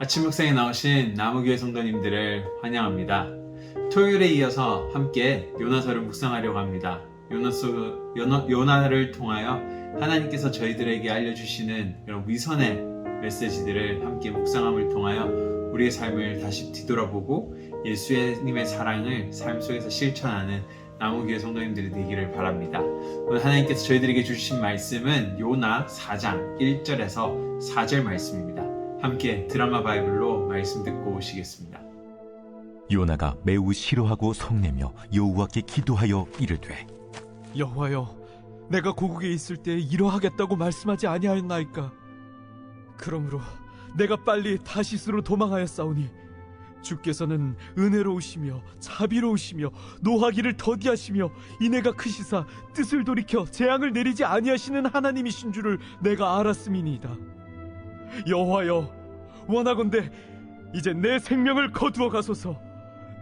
아침 묵상에 나오신 나무교회 성도님들을 환영합니다. 토요일에 이어서 함께 요나서를 묵상하려고 합니다. 요나를 통하여 하나님께서 저희들에게 알려주시는 그런 위선의 메시지들을 함께 묵상함을 통하여 우리의 삶을 다시 뒤돌아보고 예수님의 사랑을 삶 속에서 실천하는 나무교회 성도님들이 되기를 바랍니다. 오늘 하나님께서 저희들에게 주신 말씀은 요나 4장 1절에서 4절 말씀입니다. 함께 드라마 바이블로 말씀 듣고 오시겠습니다. 요나가 매우 싫어하고 성내며 여호와께 기도하여 이르되, 여호와여, 내가 고국에 있을 때 이러하겠다고 말씀하지 아니하였나이까? 그러므로 내가 빨리 다시스로 도망하였사오니 주께서는 은혜로우시며 자비로우시며 노하기를 더디하시며 인애가 크시사 뜻을 돌이켜 재앙을 내리지 아니하시는 하나님이신 줄을 내가 알았음이니이다. 여호와여, 원하건대 이제 내 생명을 거두어 가소서.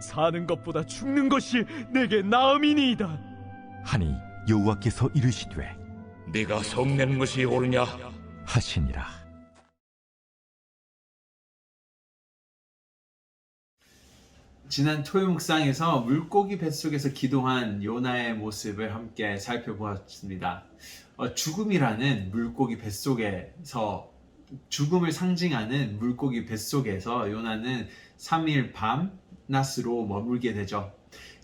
사는 것보다 죽는 것이 내게 나음이니이다. 하니 여호와께서 이르시되, 네가 성내는 것이 옳으냐? 하시니라. 지난 토요 묵상에서 물고기 뱃속에서 기도한 요나의 모습을 함께 살펴보았습니다. 죽음이라는 물고기 뱃속에서, 죽음을 상징하는 물고기 뱃속에서 요나는 3일 밤낮으로 머물게 되죠.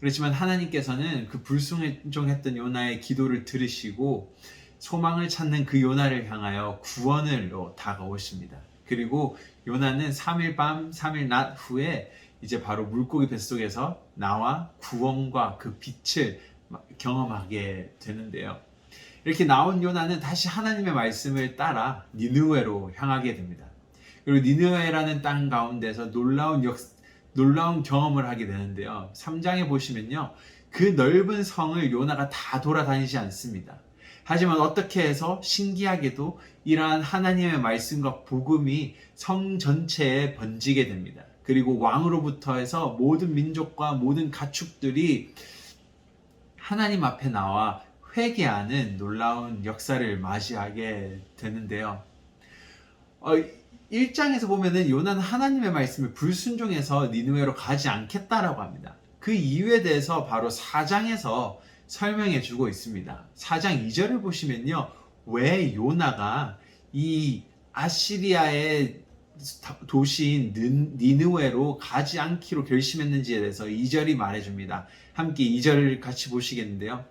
그렇지만 하나님께서는 그 불순종했던 요나의 기도를 들으시고 소망을 찾는 그 요나를 향하여 구원으로 다가오십니다. 그리고 요나는 3일 밤 3일 낮 후에 이제 바로 물고기 뱃속에서 나와 구원과 그 빛을 경험하게 되는데요. 이렇게 나온 요나는 다시 하나님의 말씀을 따라 니느웨로 향하게 됩니다. 그리고 니느웨라는 땅 가운데서 놀라운 경험을 하게 되는데요. 3장에 보시면요, 그 넓은 성을 요나가 다 돌아다니지 않습니다. 하지만 어떻게 해서 신기하게도 이러한 하나님의 말씀과 복음이 성 전체에 번지게 됩니다. 그리고 왕으로부터 해서 모든 민족과 모든 가축들이 하나님 앞에 나와 회개하는 놀라운 역사를 맞이하게 되는데요. 1장에서 보면은 요나는 하나님의 말씀을 불순종해서 니느웨로 가지 않겠다라고 합니다. 그 이유에 대해서 바로 4장에서 설명해 주고 있습니다. 4장 2절을 보시면요, 왜 요나가 이 아시리아의 도시인 니느웨로 가지 않기로 결심했는지에 대해서 2절이 말해줍니다. 함께 2절을 같이 보시겠는데요.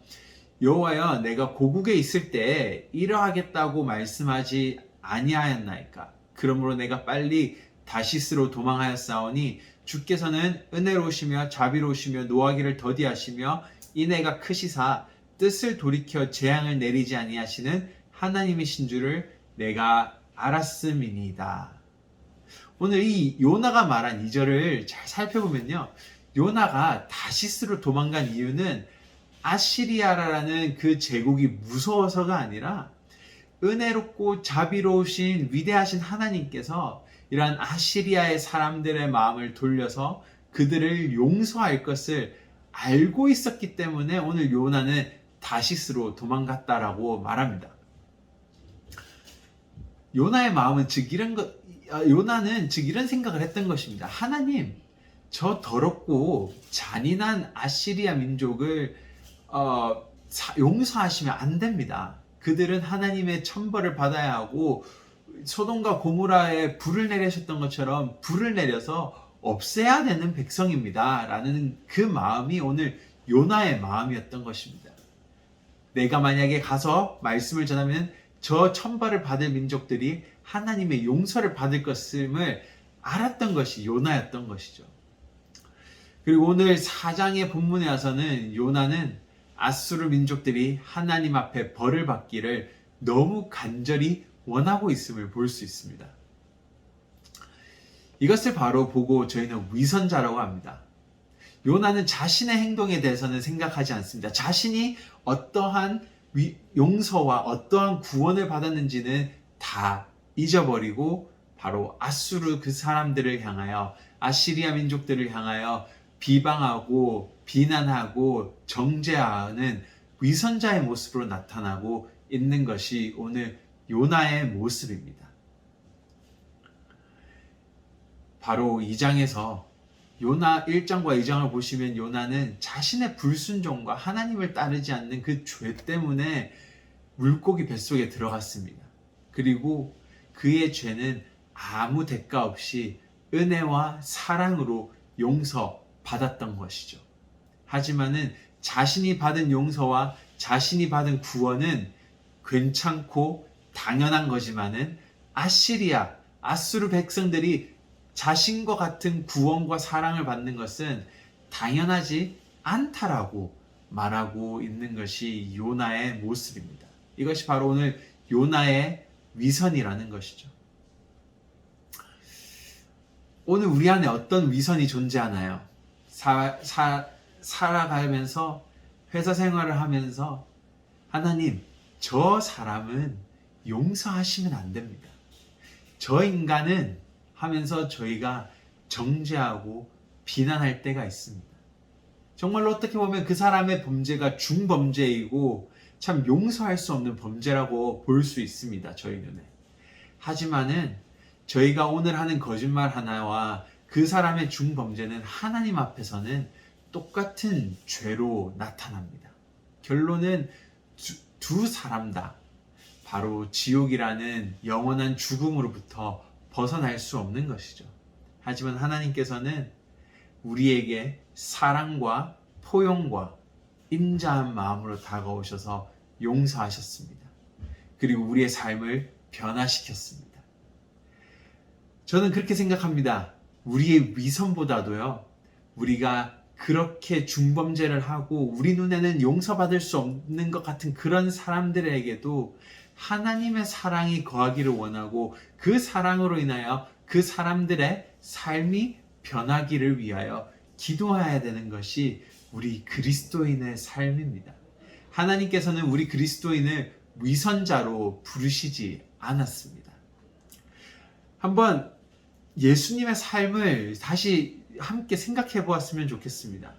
여호와여, 내가 고국에 있을 때 이러하겠다고 말씀하지 아니하였나이까? 그러므로 내가 빨리 다시스로 도망하였사오니 주께서는 은혜로우시며 자비로우시며 노하기를 더디하시며 인애가 크시사 뜻을 돌이켜 재앙을 내리지 아니하시는 하나님이신 줄을 내가 알았음이니이다. 오늘 이 요나가 말한 2절을 잘 살펴보면요, 요나가 다시스로 도망간 이유는 아시리아라는 그 제국이 무서워서가 아니라 은혜롭고 자비로우신 위대하신 하나님께서 이러한 아시리아의 사람들의 마음을 돌려서 그들을 용서할 것을 알고 있었기 때문에 오늘 요나는 다시스로 도망갔다라고 말합니다. 요나의 마음은 요나는 이런 생각을 했던 것입니다. 하나님, 저 더럽고 잔인한 아시리아 민족을 용서하시면 안 됩니다. 그들은 하나님의 천벌을 받아야 하고 소돔과 고모라에 불을 내리셨던 것처럼 불을 내려서 없애야 되는 백성입니다. 라는 그 마음이 오늘 요나의 마음이었던 것입니다. 내가 만약에 가서 말씀을 전하면 저 천벌을 받을 민족들이 하나님의 용서를 받을 것임을 알았던 것이 요나였던 것이죠. 그리고 오늘 4장의 본문에 와서는 요나는 아수르 민족들이 하나님 앞에 벌을 받기를 너무 간절히 원하고 있음을 볼 수 있습니다. 이것을 바로 보고 저희는 위선자라고 합니다. 요나는 자신의 행동에 대해서는 생각하지 않습니다. 자신이 어떠한 용서와 어떠한 구원을 받았는지는 다 잊어버리고 바로 아수르 그 사람들을 향하여, 아시리아 민족들을 향하여 비방하고 비난하고 정죄하는 위선자의 모습으로 나타나고 있는 것이 오늘 요나의 모습입니다. 바로 2장에서 요나 1장과 2장을 보시면 요나는 자신의 불순종과 하나님을 따르지 않는 그 죄 때문에 물고기 뱃속에 들어갔습니다. 그리고 그의 죄는 아무 대가 없이 은혜와 사랑으로 용서받았던 것이죠. 하지만은 자신이 받은 용서와 자신이 받은 구원은 괜찮고 당연한 거지만은 아시리아, 아수르 백성들이 자신과 같은 구원과 사랑을 받는 것은 당연하지 않다라고 말하고 있는 것이 요나의 모습입니다. 이것이 바로 오늘 요나의 위선이라는 것이죠. 오늘 우리 안에 어떤 위선이 존재하나요? 살아가면서 회사 생활을 하면서 하나님, 저 사람은 용서하시면 안 됩니다. 저 인간은 하면서 저희가 정죄하고 비난할 때가 있습니다. 정말로 어떻게 보면 그 사람의 범죄가 중범죄이고 참 용서할 수 없는 범죄라고 볼 수 있습니다. 저희 눈에. 하지만은 저희가 오늘 하는 거짓말 하나와 그 사람의 중범죄는 하나님 앞에서는 똑같은 죄로 나타납니다. 결론은 두 사람 다 바로 지옥이라는 영원한 죽음으로부터 벗어날 수 없는 것이죠. 하지만 하나님께서는 우리에게 사랑과 포용과 인자한 마음으로 다가오셔서 용서하셨습니다. 그리고 우리의 삶을 변화시켰습니다. 저는 그렇게 생각합니다. 우리의 위선보다도요, 우리가 그렇게 중범죄를 하고 우리 눈에는 용서받을 수 없는 것 같은 그런 사람들에게도 하나님의 사랑이 거하기를 원하고 그 사랑으로 인하여 그 사람들의 삶이 변하기를 위하여 기도해야 되는 것이 우리 그리스도인의 삶입니다. 하나님께서는 우리 그리스도인을 위선자로 부르시지 않았습니다. 한번 예수님의 삶을 다시 함께 생각해 보았으면 좋겠습니다.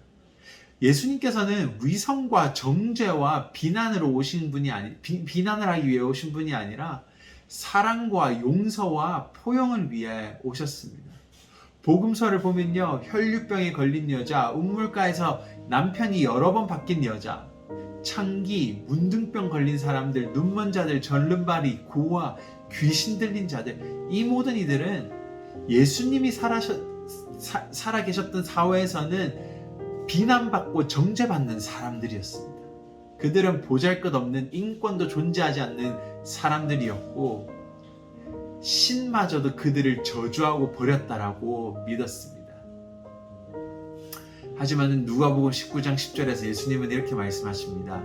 예수님께서는 위선과 정죄와 비난으로 오신 분이 비난을 하기 위해 오신 분이 아니라 사랑과 용서와 포용을 위해 오셨습니다. 복음서를 보면요, 혈류병에 걸린 여자, 우물가에서 남편이 여러 번 바뀐 여자, 창기, 문둥병 걸린 사람들, 눈먼 자들, 절름발이, 고아, 귀신 들린 자들, 이 모든 이들은 예수님이 살아 계셨던 사회에서는 비난받고 정죄받는 사람들이었습니다. 그들은 보잘것없는 인권도 존재하지 않는 사람들이었고 신마저도 그들을 저주하고 버렸다라고 믿었습니다. 하지만 누가복음 19장 10절에서 예수님은 이렇게 말씀하십니다.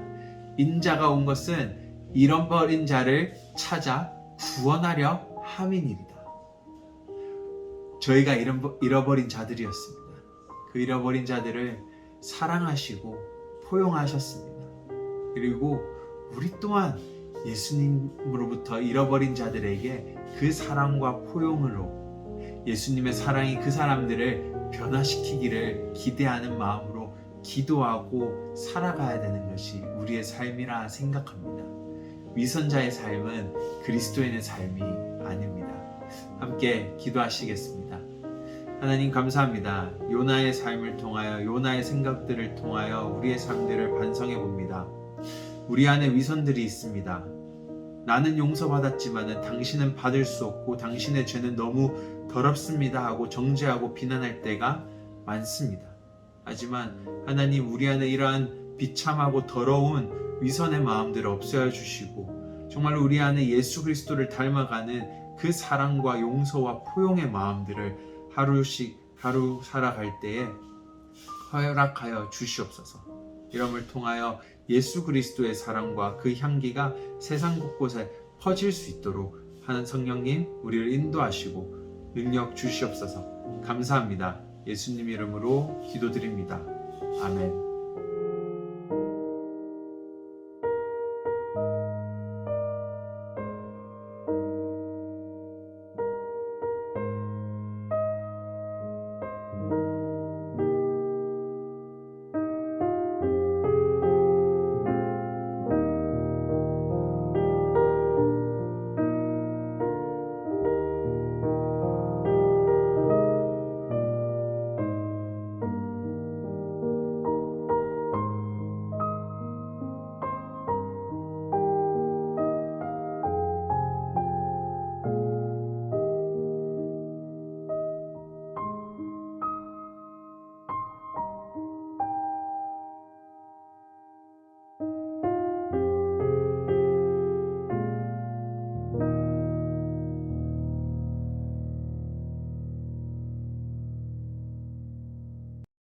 인자가 온 것은 잃어버린 자를 찾아 구원하려 함이니이다. 저희가 잃어버린 자들이었습니다. 그 잃어버린 자들을 사랑하시고 포용하셨습니다. 그리고 우리 또한 예수님으로부터 잃어버린 자들에게 그 사랑과 포용으로 예수님의 사랑이 그 사람들을 변화시키기를 기대하는 마음으로 기도하고 살아가야 되는 것이 우리의 삶이라 생각합니다. 위선자의 삶은 그리스도인의 삶이 아닙니다. 함께 기도하시겠습니다. 하나님 감사합니다. 요나의 삶을 통하여 요나의 생각들을 통하여 우리의 삶들을 반성해 봅니다. 우리 안에 위선들이 있습니다. 나는 용서받았지만 당신은 받을 수 없고 당신의 죄는 너무 더럽습니다 하고 정죄하고 비난할 때가 많습니다. 하지만 하나님 우리 안에 이러한 비참하고 더러운 위선의 마음들을 없애어 주시고 정말로 우리 안에 예수 그리스도를 닮아가는 그 사랑과 용서와 포용의 마음들을 하루 살아갈 때에 허락하여 주시옵소서. 이름을 통하여 예수 그리스도의 사랑과 그 향기가 세상 곳곳에 퍼질 수 있도록 하는 성령님 우리를 인도하시고 능력 주시옵소서. 감사합니다. 예수님 이름으로 기도드립니다. 아멘.